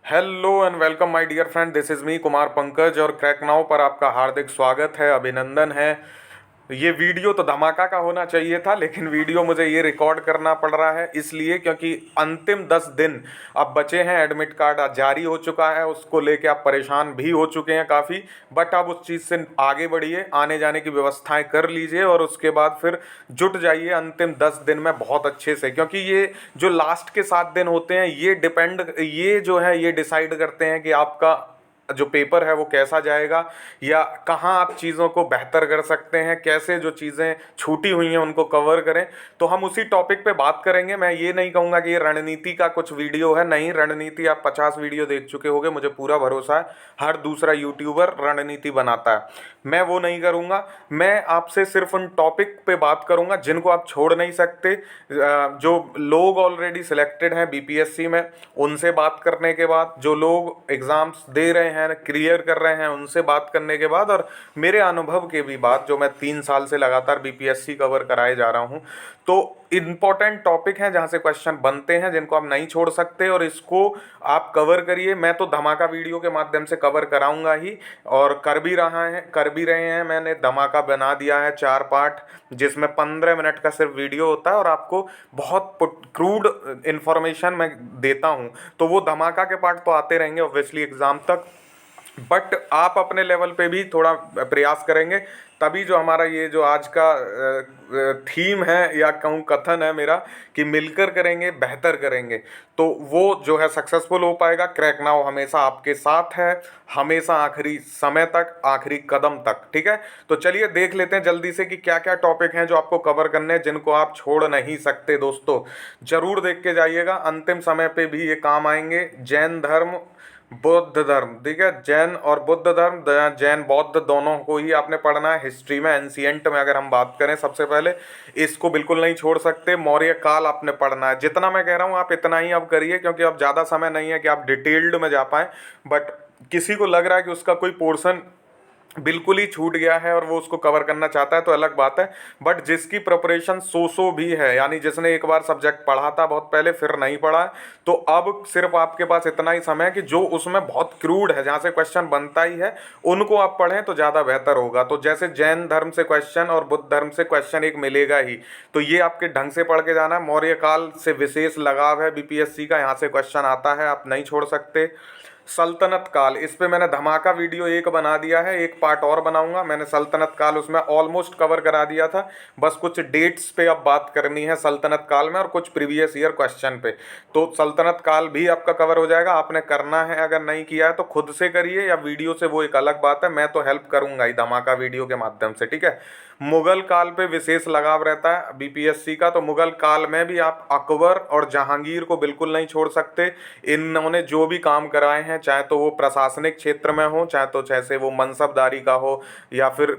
Hello and welcome my dear friend, this is me Kumar Pankaj और crack now पर आपका हार्दिक स्वागत है, अभिनंदन है। ये वीडियो तो धमाका का होना चाहिए था, लेकिन वीडियो मुझे ये रिकॉर्ड करना पड़ रहा है इसलिए क्योंकि अंतिम 10 दिन अब बचे हैं। एडमिट कार्ड आज जारी हो चुका है, उसको लेके आप परेशान भी हो चुके हैं काफ़ी, बट आप उस चीज़ से आगे बढ़िए, आने जाने की व्यवस्थाएं कर लीजिए और उसके बाद फिर जुट जाइए अंतिम 10 दिन में बहुत अच्छे से, क्योंकि ये जो लास्ट के 7 दिन होते हैं ये जो है ये डिसाइड करते हैं कि आपका जो पेपर है वो कैसा जाएगा या कहाँ आप चीज़ों को बेहतर कर सकते हैं, कैसे जो चीज़ें छूटी हुई हैं उनको कवर करें। तो हम उसी टॉपिक पे बात करेंगे। मैं ये नहीं कहूँगा कि ये रणनीति का कुछ वीडियो है, नहीं, रणनीति आप 50 वीडियो देख चुके होंगे, मुझे पूरा भरोसा है हर दूसरा यूट्यूबर रणनीति बनाता है। मैं वो नहीं करूँगा, मैं आपसे सिर्फ उन टॉपिक पे बात करूँगा जिनको आप छोड़ नहीं सकते। जो लोग ऑलरेडी सिलेक्टेड हैं बीपीएससी में, उनसे बात करने के बाद, जो लोग एग्ज़ाम्स दे रहे हैं, क्लियर कर रहे हैं, उनसे बात करने के बाद, और मेरे अनुभव के भी बात, जो मैं 3 साल से लगातार बीपीएससी कवर कराए जा रहा हूँ, तो इम्पॉर्टेंट टॉपिक हैं जहाँ से क्वेश्चन बनते हैं, जिनको आप नहीं छोड़ सकते और इसको आप कवर करिए। मैं तो धमाका वीडियो के माध्यम से कवर कराऊंगा ही, और कर भी रहे हैं। मैंने धमाका बना दिया है 4 पार्ट, जिसमें 15 मिनट का सिर्फ वीडियो होता है और आपको बहुत क्रूड इन्फॉर्मेशन मैं देता हूँ। तो वो धमाका के पार्ट तो आते रहेंगे ऑब्वियसली एग्ज़ाम तक, बट आप अपने लेवल पे भी थोड़ा प्रयास करेंगे, तभी जो हमारा ये जो आज का थीम है या कहूँ कथन है मेरा कि मिलकर करेंगे बेहतर करेंगे, तो वो जो है सक्सेसफुल हो पाएगा। क्रैक नाउ हमेशा आपके साथ है, हमेशा आखिरी समय तक, आखिरी कदम तक, ठीक है। तो चलिए देख लेते हैं जल्दी से कि क्या क्या टॉपिक हैं जो आपको कवर करने हैं, जिनको आप छोड़ नहीं सकते। दोस्तों जरूर देख के जाइएगा, अंतिम समय पे भी ये काम आएंगे। जैन धर्म, बौद्ध धर्म, ठीक है, जैन और बुद्ध धर्म, जैन बौद्ध दोनों को ही आपने पढ़ना है। हिस्ट्री में, एंशियंट में अगर हम बात करें, सबसे पहले इसको बिल्कुल नहीं छोड़ सकते। मौर्य काल आपने पढ़ना है। जितना मैं कह रहा हूँ आप इतना ही अब करिए, क्योंकि अब ज़्यादा समय नहीं है कि आप डिटेल्ड में जा पाएँ, बट किसी को लग रहा है कि उसका कोई पोर्शन बिल्कुल ही छूट गया है और वो उसको कवर करना चाहता है तो अलग बात है, बट जिसकी प्रिपरेशन सो भी है, यानी जिसने एक बार सब्जेक्ट पढ़ा था बहुत पहले फिर नहीं पढ़ा है, तो अब सिर्फ आपके पास इतना ही समय है कि जो उसमें बहुत क्रूड है, जहाँ से क्वेश्चन बनता ही है, उनको आप पढ़ें तो ज़्यादा बेहतर होगा। तो जैसे जैन धर्म से क्वेश्चन और बुद्ध धर्म से क्वेश्चन एक मिलेगा ही, तो ये आपके ढंग से पढ़ के जाना है। मौर्य काल से विशेष लगाव है बीपीएससी का, यहाँ से क्वेश्चन आता है, आप नहीं छोड़ सकते। सल्तनत काल, इस पे मैंने धमाका वीडियो एक बना दिया है, एक पार्ट और बनाऊंगा। मैंने सल्तनत काल उसमें ऑलमोस्ट कवर करा दिया था, बस कुछ डेट्स पे अब बात करनी है सल्तनत काल में और कुछ प्रीवियस ईयर क्वेश्चन पे। तो सल्तनत काल भी आपका कवर हो जाएगा। आपने करना है, अगर नहीं किया है तो खुद से करिए या वीडियो से, वो एक अलग बात है, मैं तो हेल्प करूंगा ही धमाका वीडियो के माध्यम से, ठीक है। मुगल काल पे विशेष लगाव रहता है बीपीएससी का, तो मुगल काल में भी आप अकबर और जहांगीर को बिल्कुल नहीं छोड़ सकते। इन्होंने जो भी काम कराए हैं, चाहे तो वो प्रशासनिक क्षेत्र में हो, चाहे तो जैसे वो मनसबदारी का हो, या फिर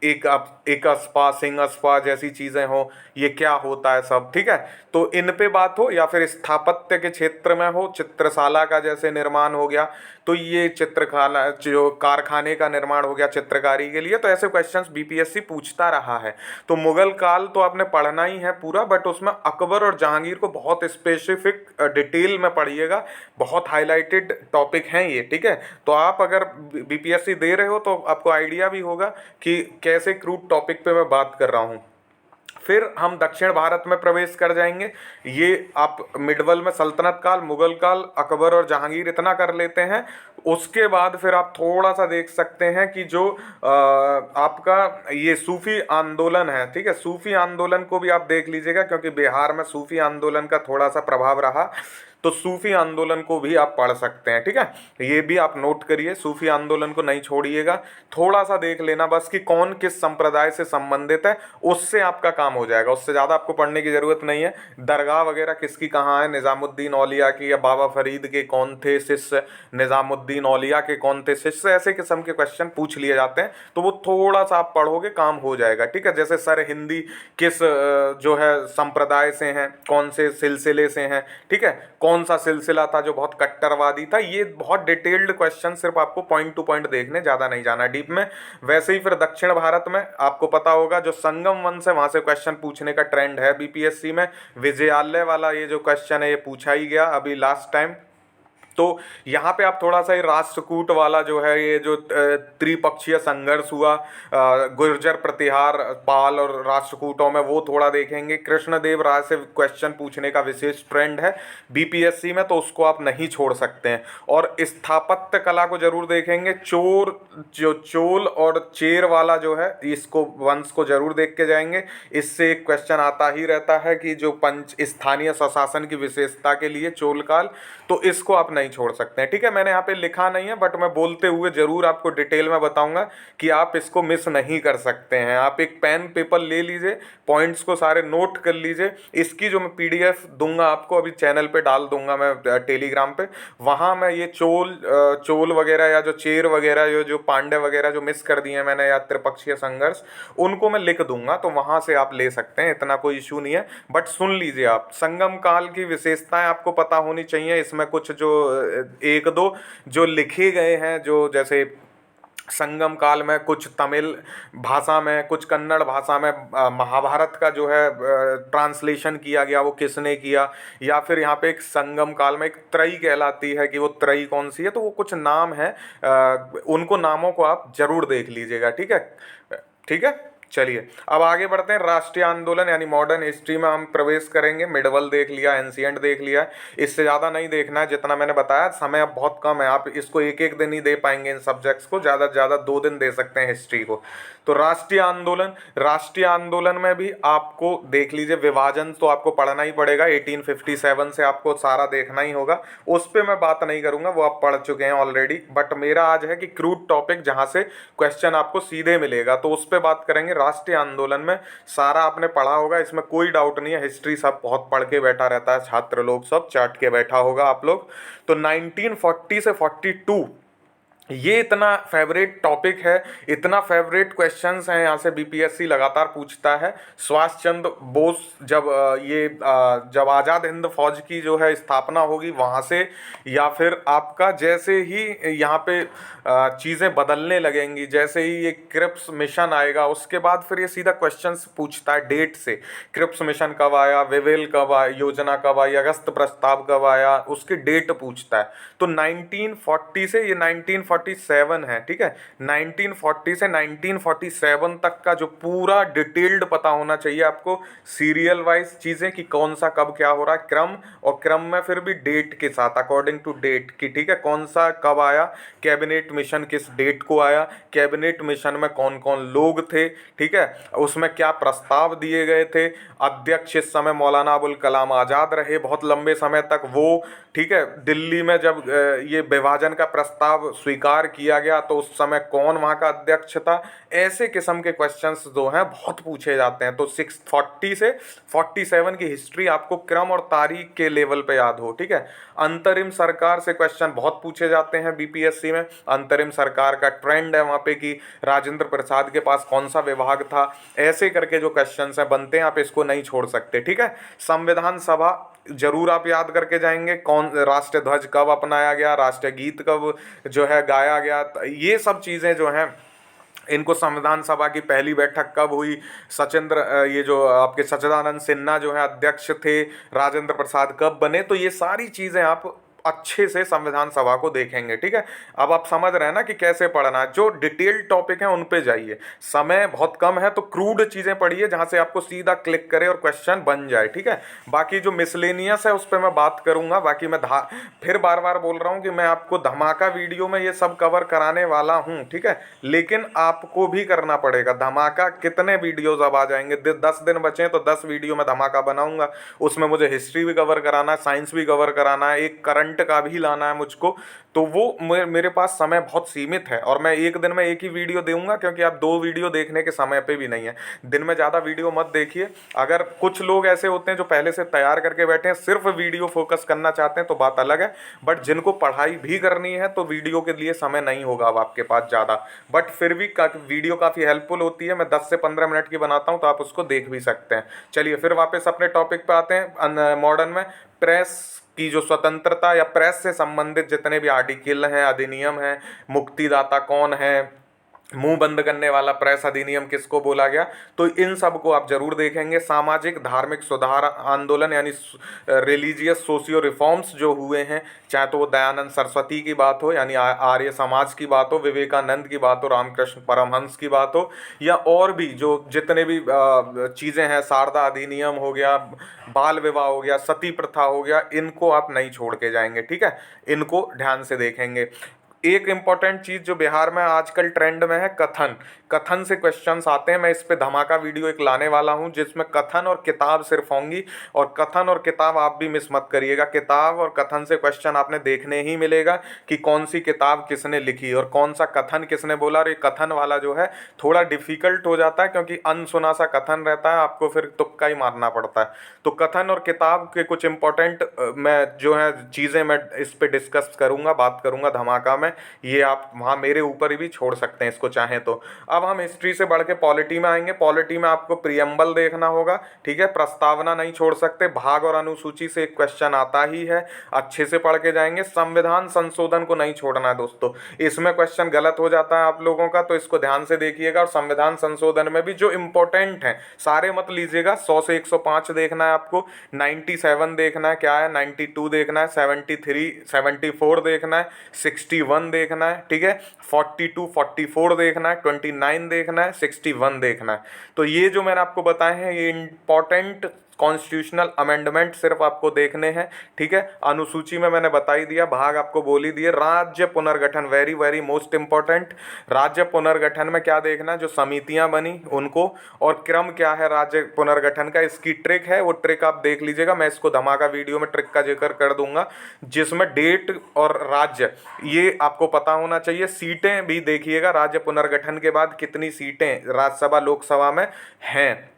एक अस्पा, सिंह अस्पा जैसी चीज़ें हो, ये क्या होता है सब, ठीक है। तो इन पे बात हो, या फिर स्थापत्य के क्षेत्र में हो, चित्रशाला का जैसे निर्माण हो गया, तो ये चित्रकला जो कारखाने का निर्माण हो गया चित्रकारी के लिए, तो ऐसे क्वेश्चंस बीपीएससी पूछता रहा है। तो मुगल काल तो आपने पढ़ना ही है पूरा, बट उसमें अकबर और जहांगीर को बहुत स्पेसिफिक डिटेल में पढ़िएगा, बहुत हाईलाइटेड टॉपिक हैं ये, ठीक है। तो आप अगर बीपीएससी दे रहे हो तो आपको आइडिया भी होगा कि कैसे क्रूड टॉपिक पे मैं बात कर रहा हूँ। फिर हम दक्षिण भारत में प्रवेश कर जाएंगे। ये आप मिडवल में सल्तनत काल, मुगल काल, अकबर और जहांगीर इतना कर लेते हैं। उसके बाद फिर आप थोड़ा सा देख सकते हैं कि जो आपका ये सूफी आंदोलन है, ठीक है, सूफी आंदोलन को भी आप देख लीजिएगा, क्योंकि बिहार में सूफी आंदोलन का थोड़ा सा प्रभाव रहा, तो सूफी आंदोलन को भी आप पढ़ सकते हैं, ठीक है। ये भी आप नोट करिए, सूफी आंदोलन को नहीं छोड़िएगा, थोड़ा सा देख लेना बस कि कौन किस संप्रदाय से संबंधित है, उससे आपका काम हो जाएगा, उससे ज़्यादा आपको पढ़ने की ज़रूरत नहीं है। दरगाह वगैरह किसकी कहाँ है, निज़ामुद्दीन औलिया की या बाबा फरीद के कौन थे शिष्य, निज़ामुद्दीन औलिया के कौन थे शिष्य, ऐसे किस्म के क्वेश्चन पूछ लिए जाते हैं, तो वो थोड़ा सा आप पढ़ोगे काम हो जाएगा, ठीक है। जैसे सर हिंदी किस जो है संप्रदाय से हैं, कौन से सिलसिले से हैं, ठीक है, कौन सा सिलसिला था जो बहुत कट्टरवादी था, ये बहुत डिटेल्ड क्वेश्चन, सिर्फ आपको पॉइंट टू पॉइंट देखने, ज़्यादा नहीं जाना डीप में। वैसे ही फिर दक्षिण भारत में आपको पता होगा जो संगम वंश है, वहाँ से क्वेश्चन पूछने का ट्रेंड है बीपीएससी में। विजयालय वाला ये जो क्वेश्चन है ये पूछा ही गया अभी लास्ट टाइम, तो यहाँ पे आप थोड़ा सा ये राष्ट्रकूट वाला जो है, ये जो त्रिपक्षीय संघर्ष हुआ गुर्जर प्रतिहार पाल और राष्ट्रकूटों में, वो थोड़ा देखेंगे। कृष्णदेव राय से क्वेश्चन पूछने का विशेष ट्रेंड है बीपीएससी में, तो उसको आप नहीं छोड़ सकते हैं। और स्थापत्य कला को जरूर देखेंगे। चोल और चेर वाला जो है, इसको वंश को जरूर देख के जाएंगे। इससे एक क्वेश्चन आता ही रहता है कि जो पंच स्थानीय स्वशासन की विशेषता के लिए चोल काल, तो इसको आप नहीं छोड़ सकते हैं। ठीक है, मैंने यहाँ पे लिखा नहीं है, बट मैं बोलते हुए जरूर आपको डिटेल में बताऊंगा कि आप इसको मिस नहीं कर सकते हैं। आप एक पेन पेपर ले लीजिए, पॉइंट्स को सारे नोट कर लीजिए। इसकी जो मैं पीडीएफ दूंगा आपको, अभी चैनल पे डाल दूंगा मैं टेलीग्राम पे, वहाँ मैं ये चोल वगैरह या जो चेर वगैरह जो पांड्य वगैरह जो मिस कर दिए हैं मैंने, या त्रिपक्षीय संघर्ष, उनको मैं लिख दूंगा, तो वहाँ से आप ले सकते हैं, इतना कोई इशू नहीं है। बट सुन लीजिए आप, संगम काल की विशेषताएं आपको पता होनी चाहिए। इसमें कुछ जो एक दो जो लिखे गए हैं, जो जैसे संगम काल में कुछ तमिल भाषा में, कुछ कन्नड़ भाषा में महाभारत का जो है ट्रांसलेशन किया गया, वो किसने किया। या फिर यहाँ पे एक संगम काल में एक त्रयी कहलाती है, कि वो त्रयी कौन सी है, तो वो कुछ नाम है, उनको नामों को आप जरूर देख लीजिएगा। ठीक है, ठीक है, चलिए अब आगे बढ़ते हैं। राष्ट्रीय आंदोलन यानी मॉडर्न हिस्ट्री में हम प्रवेश करेंगे। मिडवल देख लिया, एंशिएंट देख लिया, इससे ज़्यादा नहीं देखना है। जितना मैंने बताया, समय अब बहुत कम है, आप इसको एक एक दिन ही दे पाएंगे इन सब्जेक्ट्स को, ज़्यादा से ज़्यादा 2 दिन दे सकते हैं हिस्ट्री को। तो राष्ट्रीय आंदोलन में भी आपको देख लीजिए, विभाजन तो आपको पढ़ना ही पड़ेगा, 1857 से आपको सारा देखना ही होगा। उस पर मैं बात नहीं करूँगा, वो आप पढ़ चुके हैं ऑलरेडी। बट मेरा आज है कि क्रूड टॉपिक, जहाँ से क्वेश्चन आपको सीधे मिलेगा, तो उस पर बात करेंगे। राष्ट्रीय आंदोलन में सारा आपने पढ़ा होगा, इसमें कोई डाउट नहीं है। हिस्ट्री सब बहुत पढ़ के बैठा रहता है, छात्र लोग सब चाट के बैठा होगा आप लोग। तो 1940 से 42 ये इतना फेवरेट टॉपिक है, इतना फेवरेट क्वेश्चंस हैं, यहाँ से बीपीएससी लगातार पूछता है। सुभाष चंद्र बोस जब आज़ाद हिंद फौज की जो है स्थापना होगी वहाँ से, या फिर आपका जैसे ही यहाँ पे चीज़ें बदलने लगेंगी, जैसे ही ये क्रिप्स मिशन आएगा, उसके बाद फिर ये सीधा क्वेश्चंस पूछता है डेट से। क्रिप्स मिशन कब आया, विवेल कब आया, योजना कब आई, अगस्त प्रस्ताव कब आया, उसकी डेट पूछता है। तो 1940 से ये 1947 है, ठीक है, 1940 से 1947 तक का जो पूरा डिटेल्ड पता होना चाहिए आपको, सीरियल वाइज चीज़ें कि कौन सा कब क्या हो रहा है, क्रम, और क्रम में फिर भी डेट के साथ, अकॉर्डिंग टू डेट की। ठीक है, कौन सा कब आया, कैबिनेट मिशन किस डेट को आया, कैबिनेट मिशन में कौन कौन लोग थे, ठीक है, उसमें क्या प्रस्ताव दिए गए थे। अध्यक्ष इस समय मौलाना अबुल कलाम आज़ाद रहे बहुत लंबे समय तक वो, ठीक है। दिल्ली में जब ये विभाजन का प्रस्ताव स्वीकार किया गया, तो उस समय कौन वहाँ का अध्यक्ष था। ऐसे किस्म के क्वेश्चंस जो हैं बहुत पूछे जाते हैं। तो 640 से 47 की हिस्ट्री आपको क्रम और तारीख के लेवल पे याद हो, ठीक है। अंतरिम सरकार से क्वेश्चन बहुत पूछे जाते हैं बीपीएससी में। अंतरिम सरकार का ट्रेंड है वहाँ पे कि राजेंद्र प्रसाद के पास कौन सा विभाग था, ऐसे करके जो क्वेश्चंस हैं बनते हैं, आप इसको नहीं छोड़ सकते, ठीक है। संविधान सभा जरूर आप याद करके जाएंगे, कौन राष्ट्रीय ध्वज कब अपनाया गया, राष्ट्रीय गीत कब जो है गाया गया, ये सब चीज़ें जो हैं इनको, संविधान सभा की पहली बैठक कब हुई, ये जो आपके सच्चिदानंद सिन्हा जो है अध्यक्ष थे, राजेंद्र प्रसाद कब बने, तो ये सारी चीज़ें आप अच्छे से संविधान सभा को देखेंगे, ठीक है। अब आप समझ रहे हैं ना कि कैसे पढ़ना है। जो डिटेल्ड टॉपिक है उन पे जाइए, समय बहुत कम है, तो क्रूड चीज़ें पढ़िए जहाँ से आपको सीधा क्लिक करे और क्वेश्चन बन जाए, ठीक है। बाकी जो मिसलेनियस है उस पर मैं बात करूँगा। बाकी मैं फिर बार बार बोल रहा हूँ कि मैं आपको धमाका वीडियो में ये सब कवर कराने वाला हूँ, ठीक है, लेकिन आपको भी करना पड़ेगा। धमाका कितने वीडियोज़ अब आ जाएंगे, 10 दिन बचे तो 10 वीडियो में धमाका बनाऊँगा। उसमें मुझे हिस्ट्री भी कवर कराना है, साइंस भी कवर कराना है, एक करंट का भी लाना है मुझको। तो वो मेरे पास समय बहुत सीमित है, और मैं एक दिन में एक ही वीडियो दूंगा, क्योंकि आप 2 वीडियो देखने के समय पे भी नहीं है। दिन में ज़्यादा वीडियो मत देखिए। अगर कुछ लोग ऐसे होते हैं जो पहले से तैयार करके बैठे हैं, सिर्फ वीडियो फोकस करना चाहते हैं, तो बात अलग है। बट जिनको पढ़ाई भी करनी है, तो वीडियो के लिए समय नहीं होगा अब आपके पास ज़्यादा। बट फिर भी वीडियो काफ़ी हेल्पफुल होती है। मैं 10 से 15 मिनट की बनाता हूँ, तो आप उसको देख भी सकते हैं। चलिए फिर वापस अपने टॉपिक पे आते हैं। मॉडर्न में प्रेस की जो स्वतंत्रता या प्रेस से संबंधित जितने भी आर्टिकल हैं, अधिनियम हैं, मुक्तिदाता कौन है, मुंह बंद करने वाला प्रेस अधिनियम किसको बोला गया, तो इन सब को आप जरूर देखेंगे। सामाजिक धार्मिक सुधार आंदोलन यानी रिलीजियस सोशियो रिफॉर्म्स जो हुए हैं, चाहे तो वो दयानंद सरस्वती की बात हो यानी आर्य समाज की बात हो, विवेकानंद की बात हो, रामकृष्ण परमहंस की बात हो, या और भी जो जितने भी चीज़ें हैं, शारदा अधिनियम हो गया, बाल विवाह हो गया, सती प्रथा हो गया, इनको आप नहीं छोड़ के जाएंगे, ठीक है, इनको ध्यान से देखेंगे। एक इम्पॉर्टेंट चीज जो बिहार में आजकल ट्रेंड में है, कथन। कथन से क्वेश्चंस आते हैं, मैं इस पे धमाका वीडियो एक लाने वाला हूं जिसमें कथन और किताब सिर्फ होंगी, और कथन और किताब आप भी मिस मत करिएगा। किताब और कथन से क्वेश्चन आपने देखने ही मिलेगा कि कौन सी किताब किसने लिखी और कौन सा कथन किसने बोला। और ये कथन वाला जो है थोड़ा डिफिकल्ट हो जाता है क्योंकि अनसुना सा कथन रहता है, आपको फिर तुक्का ही मारना पड़ता है। तो कथन और किताब के कुछ इंपॉर्टेंट मैं जो है चीज़ें मैं इस पे डिस्कस करूंगा, बात करूंगा धमाका में। ये आप वहाँ मेरे ऊपर भी छोड़ सकते हैं इसको चाहें तो। अब हम हिस्ट्री से बढ़ के पॉलिटी में आएंगे। पॉलिटी में आपको प्रियम्बल देखना होगा, ठीक है, प्रस्तावना नहीं छोड़ सकते। भाग और अनुसूची से एक क्वेश्चन आता ही है, अच्छे से पढ़ के जाएंगे। संविधान संशोधन को नहीं छोड़ना है दोस्तों, इसमें क्वेश्चन गलत हो जाता है आप लोगों का, तो इसको ध्यान से देखिएगा। और संविधान संशोधन में भी जो इम्पोर्टेंट है सारे मत लीजिएगा, 100 से 105 देखना है आपको, 97 देखना है क्या है, 92 देखना है, 73 74 देखना है, 61 देखना है, ठीक है, 42 44 देखना है, 29 देखना है, 61 देखना है। तो ये जो मैंने आपको बताए हैं ये इंपॉर्टेंट कॉन्स्टिट्यूशनल अमेंडमेंट सिर्फ आपको देखने हैं, ठीक है। अनुसूची में मैंने बता ही दिया, भाग आपको बोल ही दिए। राज्य पुनर्गठन वेरी वेरी मोस्ट इंपॉर्टेंट। राज्य पुनर्गठन में क्या देखना, जो समितियां बनी उनको, और क्रम क्या है राज्य पुनर्गठन का, इसकी ट्रिक है, वो ट्रिक आप देख लीजिएगा। मैं इसको धमाका वीडियो में ट्रिक का जिक्र कर दूंगा जिसमें डेट और राज्य ये आपको पता होना चाहिए। सीटें भी देखिएगा, राज्य पुनर्गठन के बाद कितनी सीटें राज्यसभा लोकसभा में हैं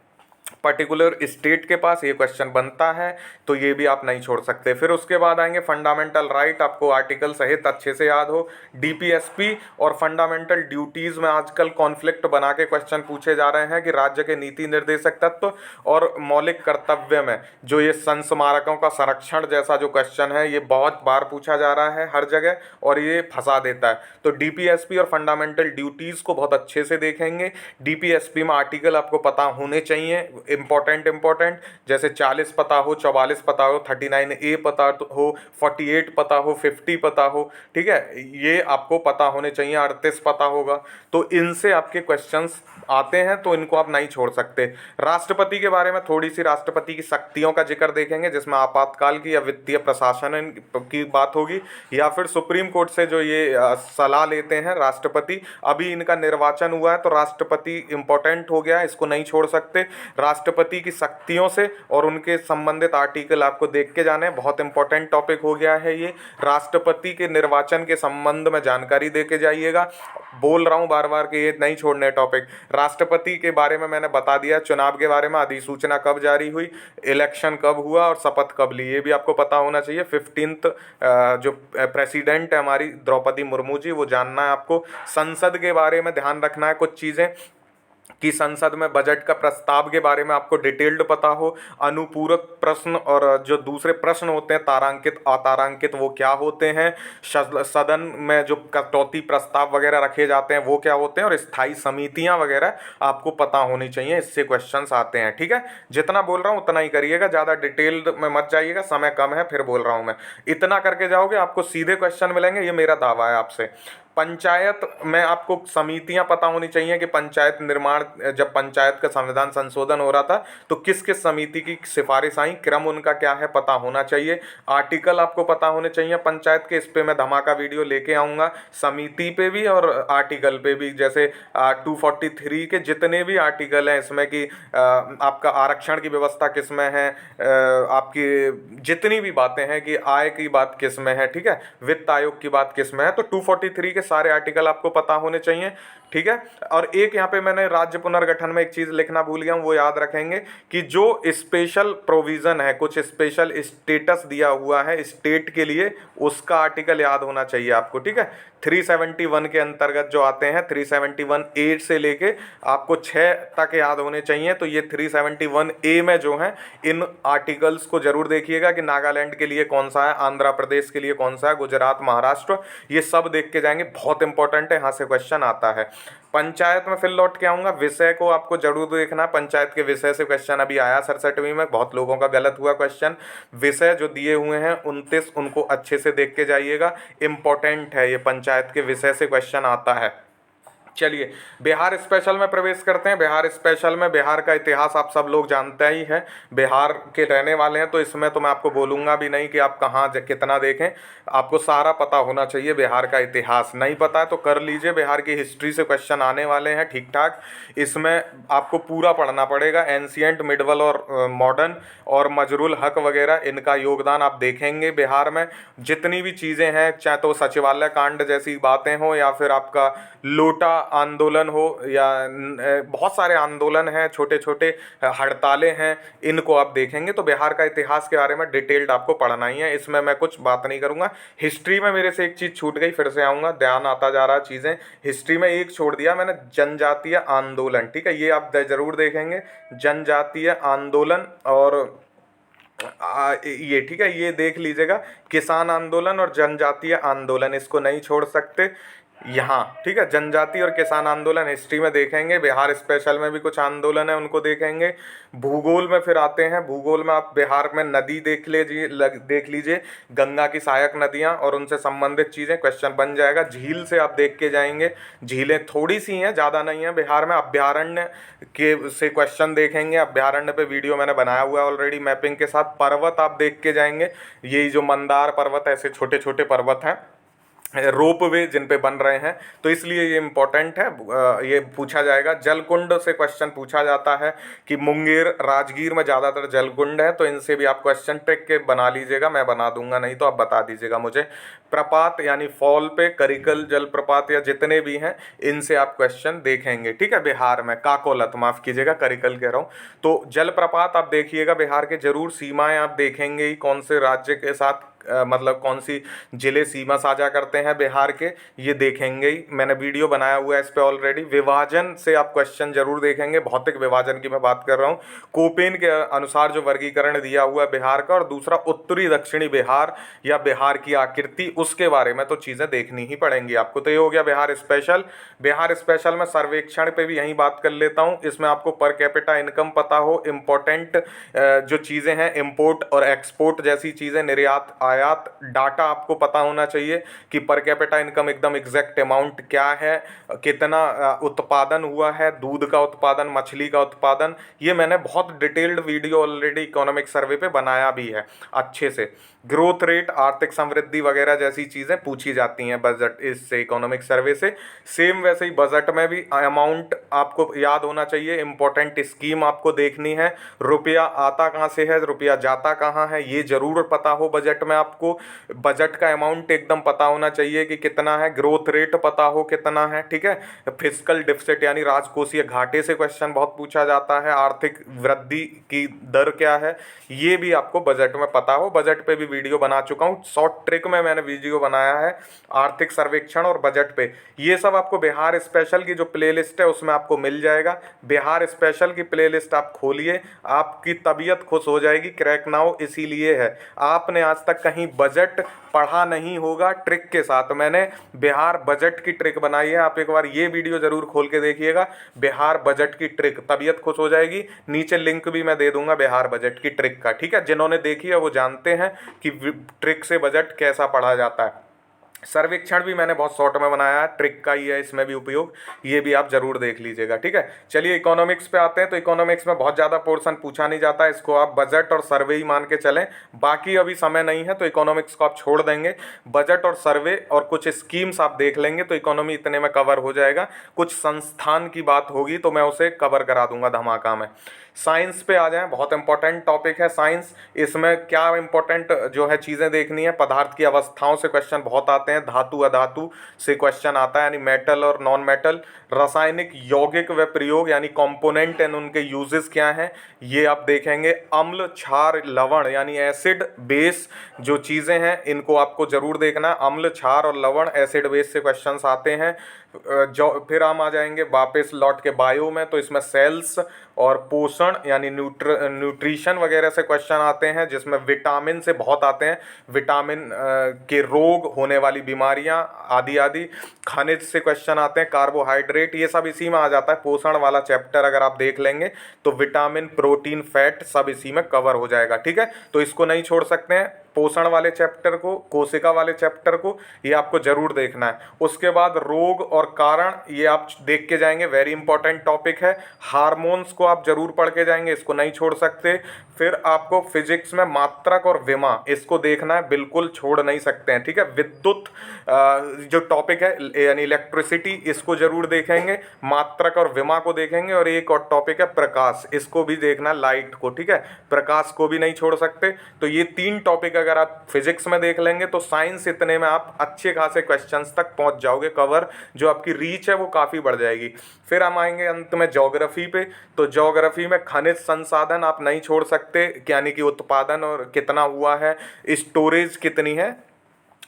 पर्टिकुलर स्टेट के पास, ये क्वेश्चन बनता है, तो ये भी आप नहीं छोड़ सकते। फिर उसके बाद आएंगे फंडामेंटल राइट, आपको आर्टिकल सहित अच्छे से याद हो। डीपीएसपी और फंडामेंटल ड्यूटीज में आजकल कॉन्फ्लिक्ट बना के क्वेश्चन पूछे जा रहे हैं कि राज्य के नीति निर्देशक तत्व और मौलिक कर्तव्य में जो ये संस्मारकों का संरक्षण जैसा जो क्वेश्चन है, ये बहुत बार पूछा जा रहा है हर जगह और ये फंसा देता है। तो डीपीएसपी और फंडामेंटल ड्यूटीज को बहुत अच्छे से देखेंगे। डीपीएसपी में आर्टिकल आपको पता होने चाहिए, इंपॉर्टेंट, जैसे 40 पता हो, 44 पता हो, 39A पता हो, 48 पता हो, 50 पता हो, ठीक है, ये आपको पता होने चाहिए। 38 पता होगा, तो इनसे आपके क्वेश्चंस आते हैं, तो इनको आप नहीं छोड़ सकते। राष्ट्रपति के बारे में थोड़ी सी राष्ट्रपति की शक्तियों का जिक्र देखेंगे, जिसमें आपातकाल की या वित्तीय प्रशासन की बात होगी, या फिर सुप्रीम कोर्ट से जो ये सलाह लेते हैं राष्ट्रपति। अभी इनका निर्वाचन हुआ है तो राष्ट्रपति इंपॉर्टेंट हो गया, इसको नहीं छोड़ सकते। राष्ट्रपति की शक्तियों से और उनके संबंधित आर्टिकल आपको देख के जाने, बहुत इंपॉर्टेंट टॉपिक हो गया है ये। राष्ट्रपति के निर्वाचन के संबंध में जानकारी दे के जाइएगा। बोल रहा हूँ बार बार कि ये नहीं छोड़ने टॉपिक। राष्ट्रपति के बारे में मैंने बता दिया, चुनाव के बारे में अधिसूचना कब जारी हुई, इलेक्शन कब हुआ और शपथ कब ली, ये भी आपको पता होना चाहिए। 15th जो प्रेसिडेंट है हमारी द्रौपदी मुर्मू जी, वो जानना है आपको। संसद के बारे में ध्यान रखना है कुछ चीज़ें, कि संसद में बजट का प्रस्ताव के बारे में आपको डिटेल्ड पता हो। अनुपूरक प्रश्न और जो दूसरे प्रश्न होते हैं तारांकित अतारांकित, वो क्या होते हैं। सदन में जो कटौती प्रस्ताव वगैरह रखे जाते हैं वो क्या होते हैं, और स्थायी समितियां वगैरह आपको पता होनी चाहिए, इससे क्वेश्चंस आते हैं, ठीक है। जितना बोल रहा हूँ उतना ही करिएगा, ज़्यादा डिटेल्ड में मत जाइएगा, समय कम है, फिर बोल रहा हूँ मैं। इतना करके जाओगे आपको सीधे क्वेश्चन मिलेंगे, ये मेरा दावा है आपसे। पंचायत में आपको समितियां पता होनी चाहिए कि पंचायत निर्माण, जब पंचायत का संविधान संशोधन हो रहा था तो किस किस समिति की सिफारिश आई, क्रम उनका क्या है पता होना चाहिए। आर्टिकल आपको पता होने चाहिए पंचायत के, इस पे मैं धमाका वीडियो लेके आऊँगा, समिति पे भी और आर्टिकल पे भी। जैसे 243 के जितने भी आर्टिकल हैं इसमें कि आपका आरक्षण की व्यवस्था किस में है, आपकी जितनी भी बातें हैं कि आय की बात किस में है, ठीक है, वित्त आयोग की बात किस में है, तो 243 के सारे आर्टिकल आपको पता होने चाहिए, ठीक है। और एक यहाँ पे मैंने राज्य पुनर्गठन में एक चीज़ लिखना भूल गया हूँ, वो याद रखेंगे कि जो स्पेशल प्रोविज़न है, कुछ स्पेशल स्टेटस दिया हुआ है स्टेट के लिए, उसका आर्टिकल याद होना चाहिए आपको, ठीक है। 371 के अंतर्गत जो आते हैं, 371A से लेके आपको 6 तक याद होने चाहिए। तो ये 371A में जो है इन आर्टिकल्स को जरूर देखिएगा कि नागालैंड के लिए कौन सा है, आंध्र प्रदेश के लिए कौन सा है, गुजरात, महाराष्ट्र, ये सब देख के जाएंगे। बहुत इंपॉर्टेंट है, यहाँ से क्वेश्चन आता है। पंचायत में फिर लौट के आऊँगा, विषय को आपको जरूर देखना। पंचायत के विषय से क्वेश्चन अभी आया 67वीं में, बहुत लोगों का गलत हुआ क्वेश्चन। विषय जो दिए हुए हैं 29, उनको अच्छे से देख के जाइएगा, इम्पोर्टेंट है ये, पंचायत के विषय से क्वेश्चन आता है। चलिए बिहार स्पेशल में प्रवेश करते हैं। बिहार स्पेशल में बिहार का इतिहास आप सब लोग जानते ही हैं, बिहार के रहने वाले हैं, तो इसमें तो मैं आपको बोलूँगा भी नहीं कि आप कहाँ कितना देखें, आपको सारा पता होना चाहिए बिहार का इतिहास। नहीं पता है तो कर लीजिए, बिहार की हिस्ट्री से क्वेश्चन आने वाले हैं ठीक ठाक। इसमें आपको पूरा पढ़ना पड़ेगा, एंशियंट, मिडवल और मॉडर्न और मजरूल हक वगैरह, इनका योगदान आप देखेंगे बिहार में। जितनी भी चीज़ें हैं, चाहे तो सचिवालय कांड जैसी बातें हो या फिर आपका लोटा आंदोलन हो या बहुत सारे आंदोलन हैं, छोटे छोटे हड़तालें हैं, इनको आप देखेंगे तो बिहार का इतिहास के बारे में डिटेल्ड आपको पढ़ना ही है। इसमें मैं कुछ बात नहीं करूँगा। हिस्ट्री में मेरे से एक चीज़ छूट गई, फिर से आऊँगा, ध्यान आता जा रहा चीज़ें। हिस्ट्री में एक छोड़ दिया मैंने, जनजातीय आंदोलन, ठीक है, ये आप ज़रूर देखेंगे, जनजातीय आंदोलन। और ये ठीक है, ये देख लीजिएगा, किसान आंदोलन और जनजातीय आंदोलन, इसको नहीं छोड़ सकते यहाँ, ठीक है। जनजाति और किसान आंदोलन हिस्ट्री में देखेंगे। बिहार स्पेशल में भी कुछ आंदोलन है, उनको देखेंगे। भूगोल में फिर आते हैं, भूगोल में आप बिहार में नदी देख लीजिए, गंगा की सहायक नदियाँ और उनसे संबंधित चीज़ें, क्वेश्चन बन जाएगा। झील से आप देख के जाएंगे, झीलें थोड़ी सी हैं, ज़्यादा नहीं है बिहार में। अभ्यारण्य के से क्वेश्चन देखेंगे, अभ्यारण्य पे वीडियो मैंने बनाया हुआ है ऑलरेडी मैपिंग के साथ। पर्वत आप देख के जाएंगे, यही जो मंदार पर्वत, ऐसे छोटे छोटे पर्वत हैं, रोपवे जिन पे बन रहे हैं, तो इसलिए ये इम्पोर्टेंट है, ये पूछा जाएगा। जलकुंड से क्वेश्चन पूछा जाता है कि मुंगेर राजगीर में ज़्यादातर जलकुंड है, तो इनसे भी आप क्वेश्चन ट्रिक के बना लीजिएगा, मैं बना दूंगा, नहीं तो आप बता दीजिएगा मुझे। प्रपात यानी फॉल पे, करिकल जलप्रपात या जितने भी हैं, इनसे आप क्वेश्चन देखेंगे, ठीक है। बिहार में काकोलत, माफ़ कीजिएगा, करिकल कह रहा हूँ। तो जलप्रपात आप देखिएगा बिहार के जरूर, सीमाएँ आप देखेंगे ही, कौन से राज्य के साथ मतलब कौन सी जिले सीमा साझा करते हैं बिहार के, ये देखेंगे ही, मैंने वीडियो बनाया हुआ है इस पे ऑलरेडी। विभाजन से आप क्वेश्चन जरूर देखेंगे, भौतिक विभाजन की मैं बात कर रहा हूँ। कोपेन के अनुसार जो वर्गीकरण दिया हुआ है बिहार का, और दूसरा उत्तरी दक्षिणी बिहार या बिहार की आकृति, उसके बारे में तो चीज़ें देखनी ही पड़ेंगी आपको। तो ये हो गया बिहार स्पेशल। बिहार स्पेशल में सर्वेक्षण पे भी यही बात कर लेता हूँ, इसमें आपको पर कैपिटा इनकम पता हो, इम्पोर्टेंट जो चीज़ें हैं, इम्पोर्ट और एक्सपोर्ट जैसी चीज़ें, निर्यात आयात डाटा आपको पता होना चाहिए कि पर कैपिटा इनकम एकदम एग्जैक्ट अमाउंट क्या है, कितना उत्पादन हुआ है, दूध का उत्पादन, मछली का उत्पादन, ये मैंने बहुत detailed video already economic survey पे बनाया भी है अच्छे से। ग्रोथ रेट, आर्थिक समृद्धि वगैरह जैसी चीज़ें पूछी जाती हैं बजट इससे, इकोनॉमिक सर्वे से। सेम वैसे ही बजट में भी अमाउंट आपको याद होना चाहिए, इंपॉर्टेंट स्कीम आपको देखनी है, रुपया आता कहाँ से है, रुपया जाता कहाँ है, ये जरूर पता हो बजट में आपको। बजट का अमाउंट एकदम पता होना चाहिए कि कितना है, ग्रोथ रेट पता हो कितना है, ठीक है। फिस्कल डिफिसिट यानी राजकोषीय घाटे से क्वेश्चन बहुत पूछा जाता है, आर्थिक वृद्धि की दर क्या है, ये भी आपको बजट में पता हो। बजट पे भी वीडियो बना चुका हूँ, शॉर्ट ट्रिक में मैंने वीडियो बनाया है आर्थिक सर्वेक्षण और बजट पे। ये सब आपको बिहार स्पेशल की जो प्लेलिस्ट है उसमें आपको मिल जाएगा। बिहार स्पेशल की प्लेलिस्ट आप खोलिए, आपकी तबीयत खुश हो जाएगी। क्रैक नाउ इसीलिए है, आपने आज तक कहीं बजट पढ़ा नहीं होगा ट्रिक के साथ, मैंने बिहार बजट की ट्रिक बनाई है, आप एक बार ये वीडियो जरूर खोल के देखिएगा, बिहार बजट की ट्रिक, तबीयत खुश हो जाएगी। नीचे लिंक भी मैं दे दूंगा बिहार बजट की ट्रिक का, ठीक है। जिन्होंने देखी है वो जानते हैं कि ट्रिक से बजट कैसा पढ़ा जाता है। सर्वेक्षण भी मैंने बहुत शॉर्ट में बनाया है, ट्रिक का ही है इसमें भी उपयोग, ये भी आप जरूर देख लीजिएगा, ठीक है। चलिए इकोनॉमिक्स पे आते हैं। तो इकोनॉमिक्स में बहुत ज़्यादा पोर्शन पूछा नहीं जाता है, इसको आप बजट और सर्वे ही मान के चलें, बाकी अभी समय नहीं है तो इकोनॉमिक्स को आप छोड़ देंगे। बजट और सर्वे और कुछ स्कीम्स आप देख लेंगे तो इकोनॉमी इतने में कवर हो जाएगा। कुछ संस्थान की बात होगी तो मैं उसे कवर करा दूंगा धमाका में। साइंस पे आ जाएं, बहुत इंपॉर्टेंट टॉपिक है साइंस। इसमें क्या इंपॉर्टेंट जो है चीज़ें देखनी है, पदार्थ की अवस्थाओं से क्वेश्चन बहुत आते हैं, धातु अधातु से क्वेश्चन आता है यानी मेटल और नॉन मेटल। रासायनिक यौगिक व प्रयोग यानी कंपोनेंट एंड उनके यूजेस क्या हैं ये आप देखेंगे। अम्ल, क्षार, लवण यानी एसिड बेस जो चीज़ें हैं इनको आपको जरूर देखना। अम्ल, क्षार और लवण एसिड बेस से क्वेश्चंस आते हैं। जो फिर हम आ जाएंगे वापस लौट के बायो में, तो इसमें सेल्स और पोषण यानी न्यूट्रिशन वगैरह से क्वेश्चन आते हैं, जिसमें विटामिन से बहुत आते हैं, विटामिन के रोग, होने वाली बीमारियां आदि आदि। खनिज से क्वेश्चन आते हैं, कार्बोहाइड्रेट, ये सब इसी में आ जाता है। पोषण वाला चैप्टर अगर आप देख लेंगे तो विटामिन, प्रोटीन, फैट सब इसी में कवर हो जाएगा, ठीक है। तो इसको नहीं छोड़ सकते हैं, पोषण वाले चैप्टर को, कोशिका वाले चैप्टर को, ये आपको जरूर देखना है। उसके बाद रोग और कारण, ये आप देख के जाएंगे, वेरी इंपॉर्टेंट टॉपिक है। हार्मोन्स को आप जरूर पढ़ के जाएंगे, इसको नहीं छोड़ सकते। फिर आपको फिजिक्स में मात्रक और विमा, इसको देखना है, बिल्कुल छोड़ नहीं सकते हैं, ठीक है। विद्युत जो टॉपिक है यानी इलेक्ट्रिसिटी, इसको जरूर देखेंगे, मात्रक और विमा को देखेंगे। और एक और टॉपिक है प्रकाश, इसको भी देखना, लाइट को, ठीक है, प्रकाश को भी नहीं छोड़ सकते। तो ये 3 टॉपिक अगर आप फिजिक्स में देख लेंगे तो साइंस इतने में आप अच्छे खासे क्वेश्चंस तक पहुंच जाओगे, कवर जो आपकी रीच है वो काफ़ी बढ़ जाएगी। फिर हम आएंगे अंत में ज्योग्राफी पे। तो ज्योग्राफी में खनिज संसाधन आप नहीं छोड़ सकते, यानी कि उत्पादन और कितना हुआ है, स्टोरेज कितनी है,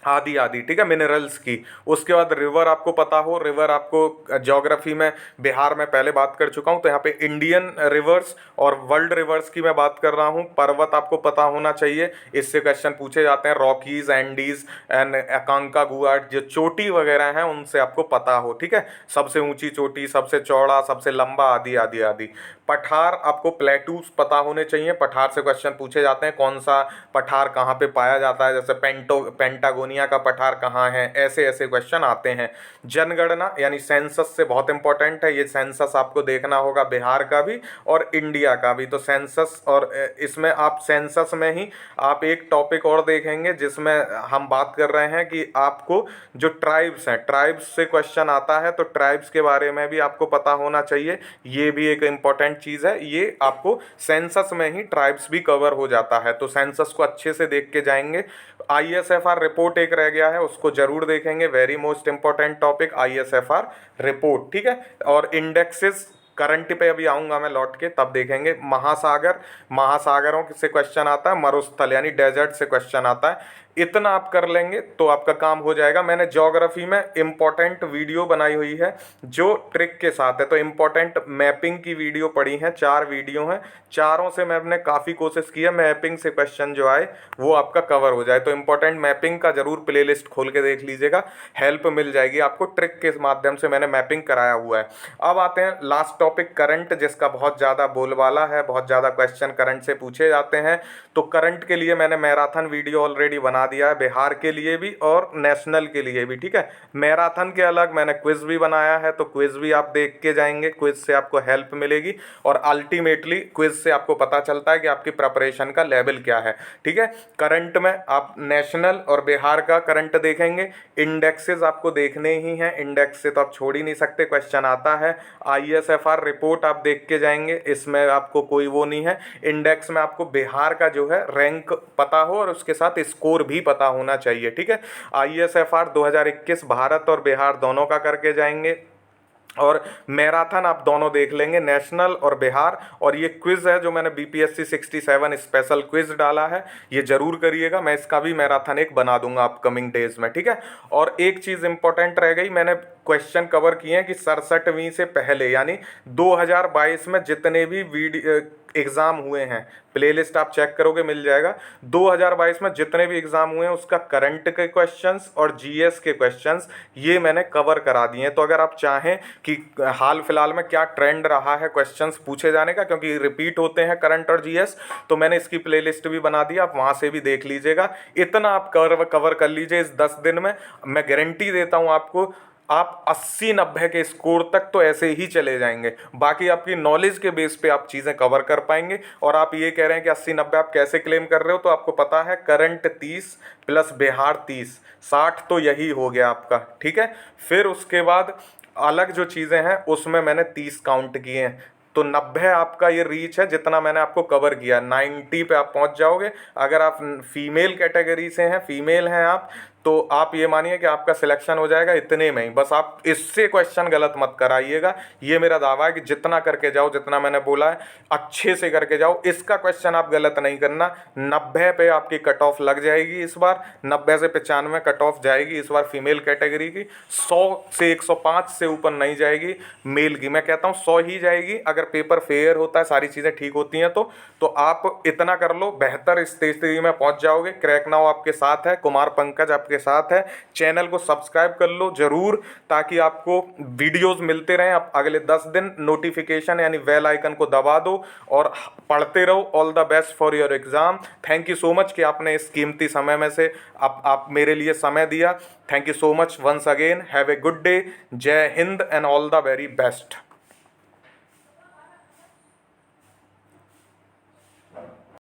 आदि आदि, ठीक है, मिनरल्स की। उसके बाद रिवर आपको पता हो, रिवर आपको ज्योग्राफी में बिहार में पहले बात कर चुका हूँ, तो यहाँ पे इंडियन रिवर्स और वर्ल्ड रिवर्स की मैं बात कर रहा हूँ। पर्वत आपको पता होना चाहिए, इससे क्वेश्चन पूछे जाते हैं, रॉकीज, एंडीज एंड अकांकागुआ, जो चोटी वगैरह हैं उनसे आपको पता हो, ठीक है, सबसे ऊंची चोटी, सबसे चौड़ा, सबसे लंबा, आदि आदि आदि। पठार आपको प्लेटूस पता होने चाहिए, पठार से क्वेश्चन पूछे जाते हैं, कौन सा पठार कहाँ पे पाया जाता है, जैसे पेंटागोनिया का पठार कहाँ है, ऐसे ऐसे क्वेश्चन आते हैं। जनगणना यानी सेंसस से बहुत इंपॉर्टेंट है, ये सेंसस आपको देखना होगा, बिहार का भी और इंडिया का भी। तो सेंसस, और इसमें आप सेंसस में ही आप एक टॉपिक और देखेंगे जिसमें हम बात कर रहे हैं कि आपको जो ट्राइब्स हैं, ट्राइब्स से क्वेश्चन आता है, तो ट्राइब्स के बारे में भी आपको पता होना चाहिए, ये भी एक इम्पॉर्टेंट चीज़ है। ये आपको सेंसस में ही ट्राइब्स भी कवर हो जाता है, तो सेंसस को अच्छे से देख के जाएंगे। ISFR रिपोर्ट एक रह गया है, उसको जरूर देखेंगे, very most important topic ISFR report, ठीक है। और इंडेक्सेस करंट पे अभी आऊँगा मैं लौट के, तब देखेंगे। महासागर, महासागरों से क्वेश्चन आता है, मरुस्थल यानी डेजर्ट से क्वेश्चन आता है। इतना आप कर लेंगे तो आपका काम हो जाएगा। मैंने ज्योग्राफी में इम्पॉर्टेंट वीडियो बनाई हुई है जो ट्रिक के साथ है, तो इम्पॉर्टेंट मैपिंग की वीडियो पड़ी हैं, 4 वीडियो हैं, चारों से मैंने काफ़ी कोशिश की है मैपिंग से क्वेश्चन जो आए वो आपका कवर हो जाए। तो इम्पॉर्टेंट मैपिंग का जरूर प्लेलिस्ट खोल के देख लीजिएगा, हेल्प मिल जाएगी आपको, ट्रिक के माध्यम से मैंने मैपिंग कराया हुआ है। अब आते हैं लास्ट टॉपिक, करंट, जिसका बहुत ज़्यादा बोलबाला है, बहुत ज़्यादा क्वेश्चन करंट से पूछे जाते हैं। तो करंट के लिए मैंने मैराथन वीडियो ऑलरेडी बना दिया है, बिहार के लिए भी और नेशनल के लिए भी, ठीक है। मैराथन के अलग मैंने क्विज भी बनाया है, तो क्विज भी आप देख के जाएंगे, क्विज से आपको हेल्प मिलेगी और अल्टीमेटली क्विज से आपको पता चलता है कि आपकी प्रिपरेशन का लेवल क्या है, ठीक है। करंट में आप नेशनल और बिहार का करंट देखेंगे, इंडेक्सेस आपको देखने ही हैं, इंडेक्स से तो आप छोड़ ही नहीं सकते, क्वेश्चन आता है। ISFR रिपोर्ट आप देख के जाएंगे, इसमें आपको कोई वो नहीं है। इंडेक्स में आपको बिहार का जो है रैंक पता हो और उसके साथ स्कोर भी पता होना चाहिए, ठीक है। ISFR 2021 भारत और बिहार दोनों का करके जाएंगे, और मैराथन आप दोनों देख लेंगे, नेशनल और बिहार। और ये क्विज़ है जो मैंने BPSC 67 स्पेशल क्विज़ डाला है, ये जरूर करिएगा, मैं इसका भी मैराथन एक बना दूंगा अपकमिंग डेज में, ठीक है। और एक चीज़ इंपॉर्टेंट रह गई, मैंने क्वेश्चन कवर किए हैं कि 67वीं से पहले यानी 2022 में जितने भी वीडियो एग्ज़ाम हुए हैं, प्लेलिस्ट आप चेक करोगे मिल जाएगा, 2022 में जितने भी एग्ज़ाम हुए हैं उसका करंट के क्वेश्चंस और GS के क्वेश्चंस ये मैंने कवर करा दिए हैं। तो अगर आप चाहें कि हाल फिलहाल में क्या ट्रेंड रहा है क्वेश्चंस पूछे जाने का, क्योंकि रिपीट होते हैं करंट और GS, तो मैंने इसकी प्लेलिस्ट भी बना दी, आप वहाँ से भी देख लीजिएगा। इतना आप कवर कर लीजिए इस 10 दिन में, मैं गारंटी देता हूँ आपको, आप 80-90 के स्कोर तक तो ऐसे ही चले जाएंगे। बाकी आपकी नॉलेज के बेस पे आप चीज़ें कवर कर पाएंगे। और आप ये कह रहे हैं कि 80-90 आप कैसे क्लेम कर रहे हो, तो आपको पता है करंट 30 प्लस बिहार 30, 60 तो यही हो गया आपका, ठीक है। फिर उसके बाद अलग जो चीज़ें हैं उसमें मैंने 30 काउंट किए हैं, तो 90 आपका ये रीच है जितना मैंने आपको कवर किया, 90 पे आप पहुंच जाओगे। अगर आप फीमेल कैटेगरी से हैं, फीमेल हैं आप, तो आप ये मानिए कि आपका सिलेक्शन हो जाएगा इतने में ही। बस आप इससे क्वेश्चन गलत मत कराइएगा, ये मेरा दावा है कि जितना करके जाओ, जितना मैंने बोला है अच्छे से करके जाओ। इसका क्वेश्चन आप गलत नहीं करना। 90 पे आपकी कट ऑफ लग जाएगी इस बार, 90 से 95 कट ऑफ जाएगी इस बार फीमेल कैटेगरी की। 100 से 105 से ऊपर नहीं जाएगी मेल की। मैं कहता हूँ 100 ही जाएगी अगर पेपर फेयर होता है, सारी चीज़ें ठीक होती हैं तो आप इतना कर लो, बेहतर स्थिति में पहुंच जाओगे। क्रैक नाउ आपके साथ है, कुमार पंकज आपके साथ है। चैनल को सब्सक्राइब कर लो जरूर, ताकि आपको वीडियोस मिलते रहें। आप अगले 10 दिन नोटिफिकेशन यानी बेल आइकन को दबा दो और पढ़ते रहो। All the best for your exam. Thank you so much कि आपने इस कीमती समय में से आप मेरे लिए समय दिया। Thank you so much once again. Have a good day. जय हिंद and all the very best.